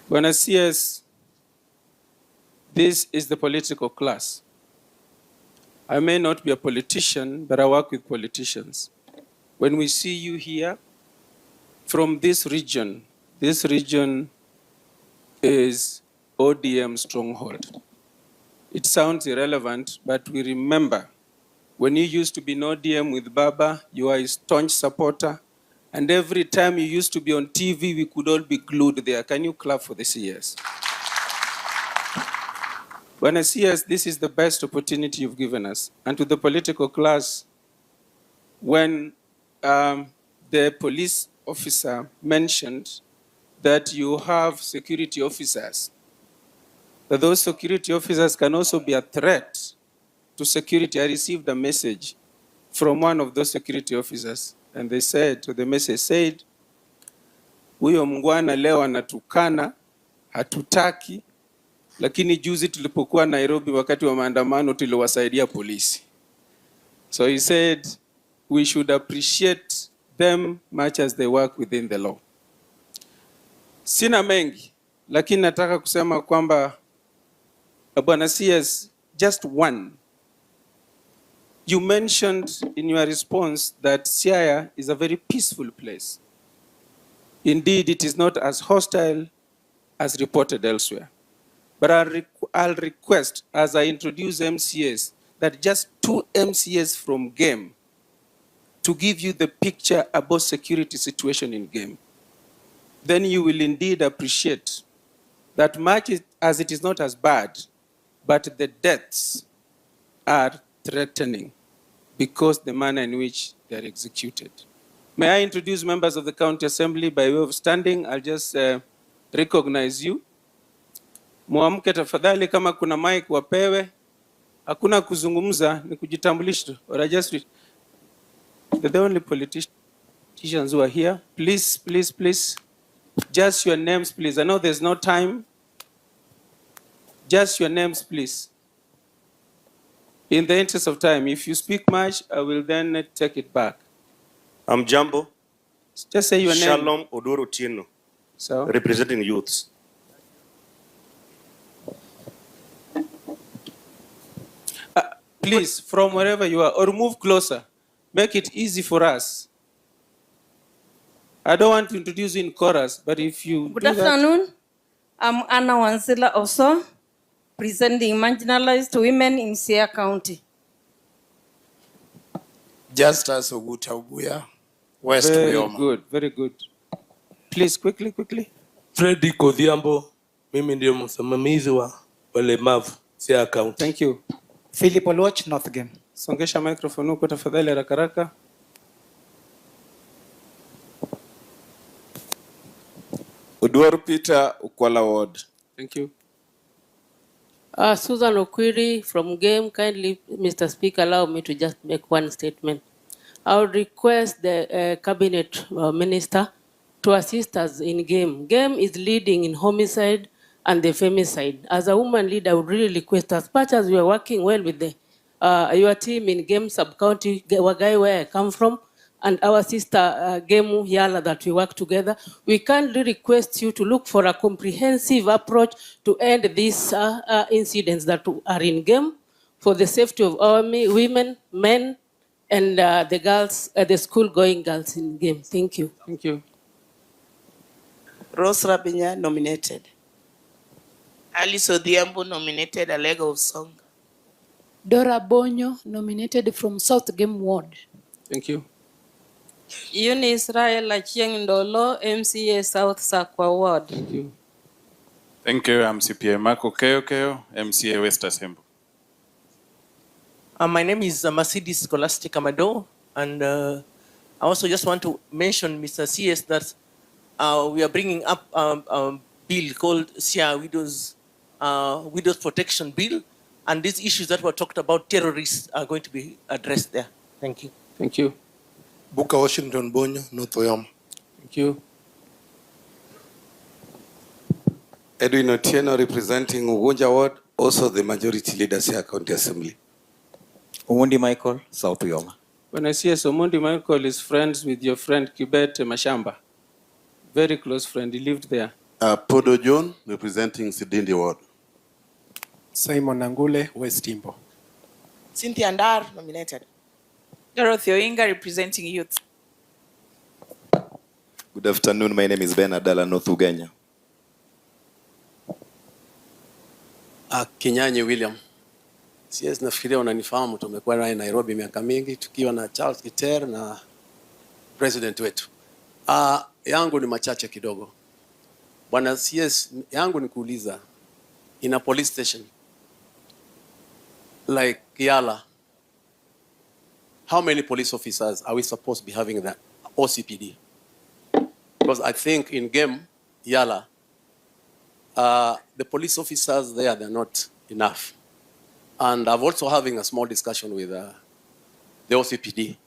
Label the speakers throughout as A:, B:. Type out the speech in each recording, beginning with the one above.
A: When I see us, this is the political class. I may not be a politician, but I work with politicians. When we see you here from this region is ODM stronghold. It sounds irrelevant, but we remember when you used to be in ODM with Baba, you are a staunch supporter. And every time you used to be on TV, we could all be glued there. Can you clap for the CS? When I see us, this is the best opportunity you've given us. And to the political class, when the police officer mentioned that you have security officers, that those security officers can also be a threat to security. I received a message from one of those security officers, and they said, the message said, huyo mngwana leo anatukana, hatutaki, lakini juzi tulipokuwa Nairobi wakati wa maandamano tuliwasaidia polisi. So he said, we should appreciate them much as they work within the law. Sina mengi, lakini nataka kusema kwamba Bwana CS, just one. You mentioned in your response that Siaya is a very peaceful place. Indeed, it is not as hostile as reported elsewhere. But I'll request, as I introduce MCAs, that just 2 MCAs from Game to give you the picture about security situation in Game. Then you will indeed appreciate that much as it is not as bad, but the deaths are threatening because the manner in which they are executed. May I introduce members of the County Assembly by way of standing? I'll just recognize you. Muamke tafadhali, kama kuna mic wapewe. Hakuna kuzungumza, ni kujitambulisha. Or I just they're the only politicians who are here. Please, please, please. Just your names, please. I know there's no time. Just your names, please. In the interest of time, if you speak much, I will then take it back.
B: I'm Jambo.
A: Just say your name.
B: Shalom Odoro Tieno.
A: So,
B: representing youths.
A: please, from wherever you are, or move closer. Make it easy for us. I don't want to introduce you in chorus, but if you
C: Good afternoon. I'm Anna Wansila also, presenting marginalized women in Siaya County.
D: Justus Oguta Obuya, West Wyoma.
A: Very good, very good. Please, quickly.
E: Freddy Kodhiambo, mimi ndio msimamizi wa walemavu Siaya County.
A: Thank you.
F: Philip Oluoch, North Game.
A: Songesha microphone huko tafadhali haraka haraka.
D: Udwar Peter Ukwala Ward.
A: Thank you.
G: Susan Okwiri from Game. Kindly, Mr. Speaker, allow me to just make one statement. I would request the cabinet minister to assist us in Game. Game is leading in homicide and the femicide. As a woman leader, I would really request, as much as we are working well with the your team in Game sub-county, Wagai, where I come from, and our sister Gemu Yala, that we work together, we kindly request you to look for a comprehensive approach to end these incidents that are in Game for the safety of our women, men, and the girls, the school-going girls in Game. Thank you.
A: Thank you.
H: Rose Rabinya nominated. Alice Odhiambo nominated, Alega of Song.
I: Dora Bonyo nominated from South Game Ward.
A: Thank you.
C: Yuni Israel Achieng Ndolo, MCA South Sakwa Ward.
A: Thank you.
J: Thank you. I'm CPA Marco Keo, MCA West Assembly.
H: My name is Mercedes Scholastic Amado, and I also just want to mention, Mr. CS, that we are bringing up a bill called Siaya Widows Protection Bill, and these issues that were talked about, terrorists, are going to be addressed there. Thank you.
A: Thank you.
D: Buka Washington Bonyo, North Wyoma.
A: Thank you.
K: Edwin Otieno representing Ugunja Ward, also the majority leader Siaya County Assembly.
L: Omondi Michael, South Wyoma.
A: When I see Omondi Michael is friends with your friend Kibet Mashamba. Very close friend, he lived there.
M: Podo John, representing Sidindi Ward.
D: Simon Nangule, West Timbo.
N: Cynthia Ndar, nominated.
O: Dorothy Oinga, representing youth.
L: Good afternoon. My name is Ben Adala, North Ugenya.
P: Kinyanyi William. CS nafikiria unanifahamu, tumekuwa naye Nairobi miaka mingi tukiwa na Charles Kiter na president wetu. Yangu ni machache kidogo. Bwana CS, yangu ni kuuliza, in a police station like Yala, how many police officers are we supposed to be having that OCPD? Because I think in game Yala, the police officers there, they're not enough. And I'm also having a small discussion with the OCPD.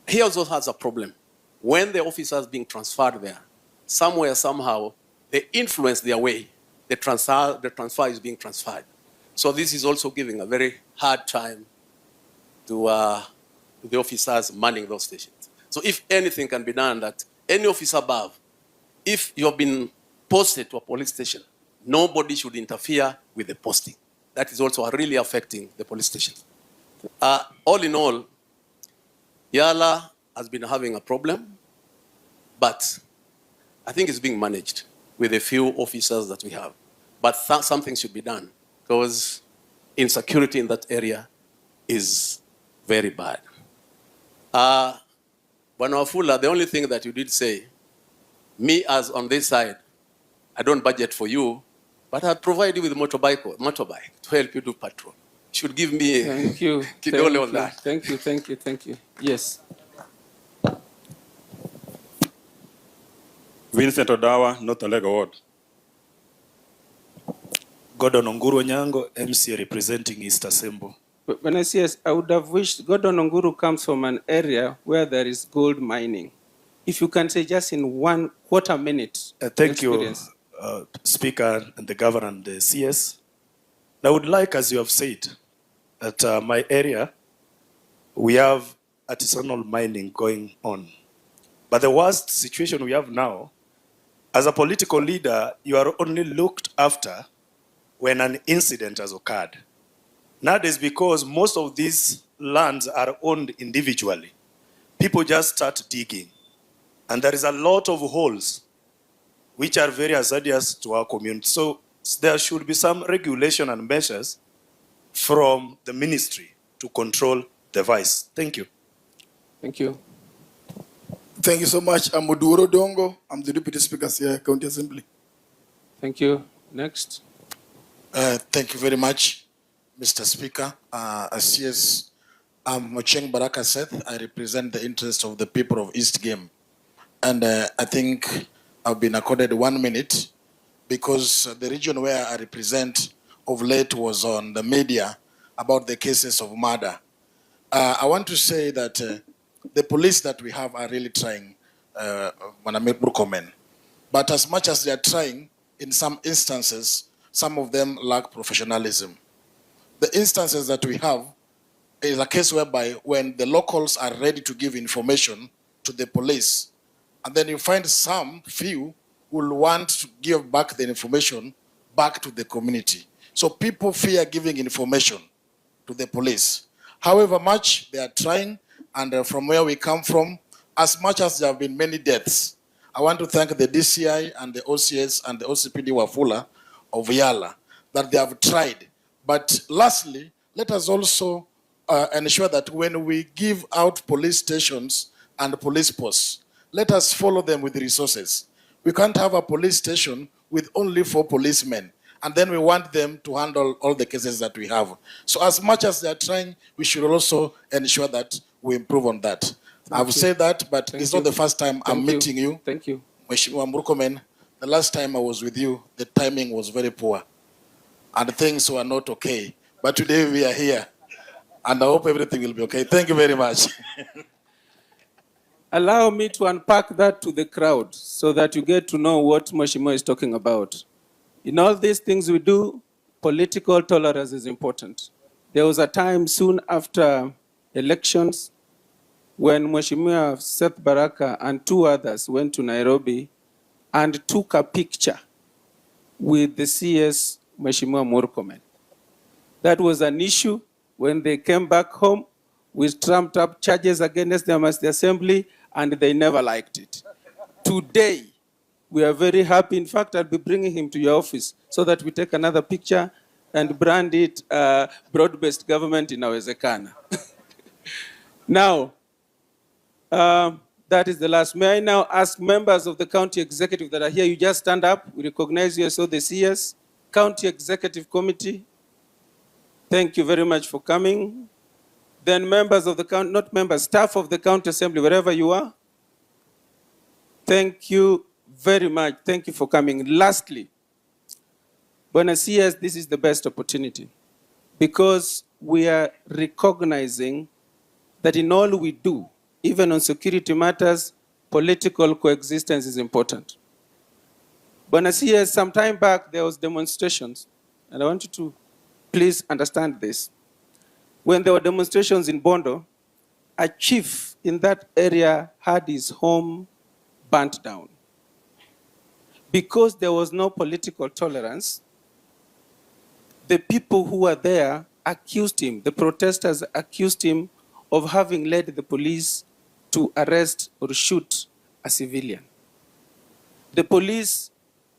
P: He also has a problem. When the officers being transferred there, somewhere, somehow, they influence their way. The transfer is being transferred. So this is also giving a very hard time to the officers manning those stations. So if anything can be done, that any officer above, if you have been posted to a police station, nobody should interfere with the posting. That is also really affecting the police station. All in all, Yala has been having a problem, but I think it's being managed with a few officers that we have. But something should be done, because insecurity in that area is very bad. Bwana Wafula, the only thing that you did say, me as on this side, I don't budget for you, but I'll provide you with motorbike to help you do patrol. You should give me
A: Thank you.
P: kidole on that.
A: Thank you, thank you, thank you. Yes.
B: Vincent Odawa, North Olega Ward.
Q: Gordon Onguru Nyango, MCA representing East Asembo.
A: When I say yes, I would have wished Gordon Onguru comes from an area where there is gold mining. If you can say just in 1/4 minute.
Q: Thank you, Speaker and the Governor and the CS. I would like, as you have said, that my area, we have artisanal mining going on. But the worst situation we have now, as a political leader, you are only looked after when an incident has occurred. Nowadays, because most of these lands are owned individually, people just start digging. And there is a lot of holes which are very hazardous to our community. So there should be some regulation and measures from the ministry to control the vice. Thank you.
A: Thank you.
D: Thank you so much. I'm Oduro Dongo. I'm the Deputy Speaker here, County Assembly.
A: Thank you. Next.
D: Thank you very much, Mr. Speaker. As I'm Mocheng Baraka Seth. I represent the interest of the people of East Game. And I think I've been accorded 1 minute because the region where I represent of late was on the media about the cases of murder. I want to say that the police that we have are really trying, Murkomen. But as much as they are trying, in some instances, some of them lack professionalism. The instances that we have is a case whereby when the locals are ready to give information to the police, and then you find some few will want to give back the information back to the community. So people fear giving information to the police. However much they are trying, and from where we come from, as much as there have been many deaths, I want to thank the DCI and the OCS and the OCPD Wafula of Yala that they have tried. But lastly, let us also ensure that when we give out police stations and police posts, let us follow them with resources. We can't have a police station with only 4 policemen, and then we want them to handle all the cases that we have. So as much as they are trying, we should also ensure that we improve on that. I've said that, but it's not the first time I'm meeting you.
A: Thank you.
D: Mheshimiwa Murkomen, the last time I was with you, the timing was very poor, and things were not okay. But today we are here, and I hope everything will be okay. Thank you very much.
A: Allow me to unpack that to the crowd so that you get to know what Mheshimiwa is talking about. In all these things we do, political tolerance is important. There was a time soon after elections when Mheshimiwa Seth Baraka and 2 others went to Nairobi and took a picture with the CS Mheshimiwa Murkomen. That was an issue. When they came back home, we trumped up charges against them as the assembly, and they never liked it. Today, we are very happy. In fact, I'll be bringing him to your office so that we take another picture and brand it broad-based government inawezekana. Now, that is the last. May I now ask members of the county executive that are here, you just stand up. We recognize you as all the CS. County Executive Committee, thank you very much for coming. Then members of the county, not members, staff of the county assembly, wherever you are, thank you very much. Thank you for coming. Lastly, Bwana CS, this is the best opportunity because we are recognizing that in all we do, even on security matters, political coexistence is important. Bwana CS, some time back there was demonstrations, and I want you to please understand this. When there were demonstrations in Bondo, a chief in that area had his home burnt down. Because there was no political tolerance, the people who were there accused him, the protesters accused him of having led the police to arrest or shoot a civilian. The police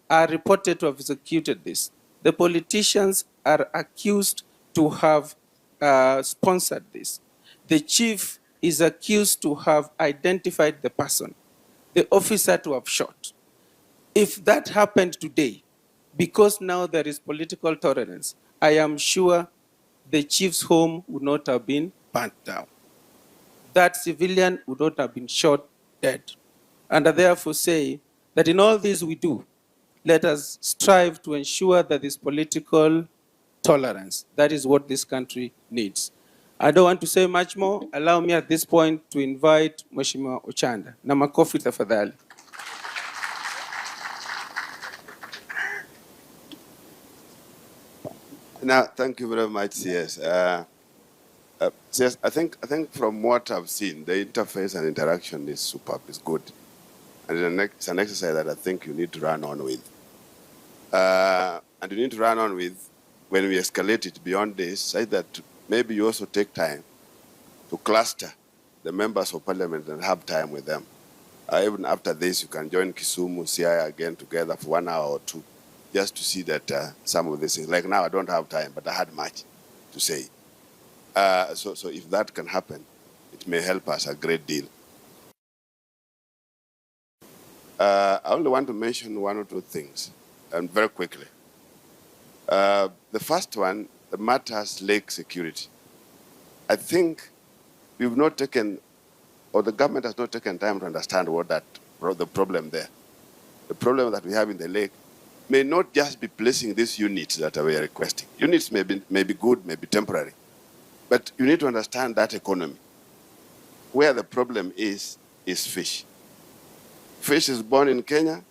A: are reported to have executed this. The politicians are accused to have sponsored this. The chief is accused to have identified the person, the officer to have shot. If that happened today, because now there is political tolerance, I am sure the chief's home would not have been burnt down. That civilian would not have been shot dead. And I therefore say that in all this we do, let us strive to ensure that this political tolerance, that is what this country needs. I don't want to say much more. Allow me at this point to invite Mheshimiwa Ochanda. Na makofi tafadhali.
R: Now, thank you very much, CS. CS, I think from what I've seen, the interface and interaction is superb, it's good. And it's an exercise that I think you need to run on with. And you need to run on with when we escalate it beyond this, say that maybe you also take time to cluster the members of parliament and have time with them. Even after this, you can join Kisumu, CI again together for 1 hour or two, just to see that some of these things, like now I don't have time, but I had much to say. So if that can happen, it may help us a great deal. I only want to mention one or two things, and very quickly. The first one, the matters lake security. I think we've not taken, or the government has not taken time to understand what the problem there. The problem that we have in the lake may not just be placing these units that we are requesting. Units may be good, may be temporary, but you need to understand that economy. Where the problem is fish. Fish is born in Kenya,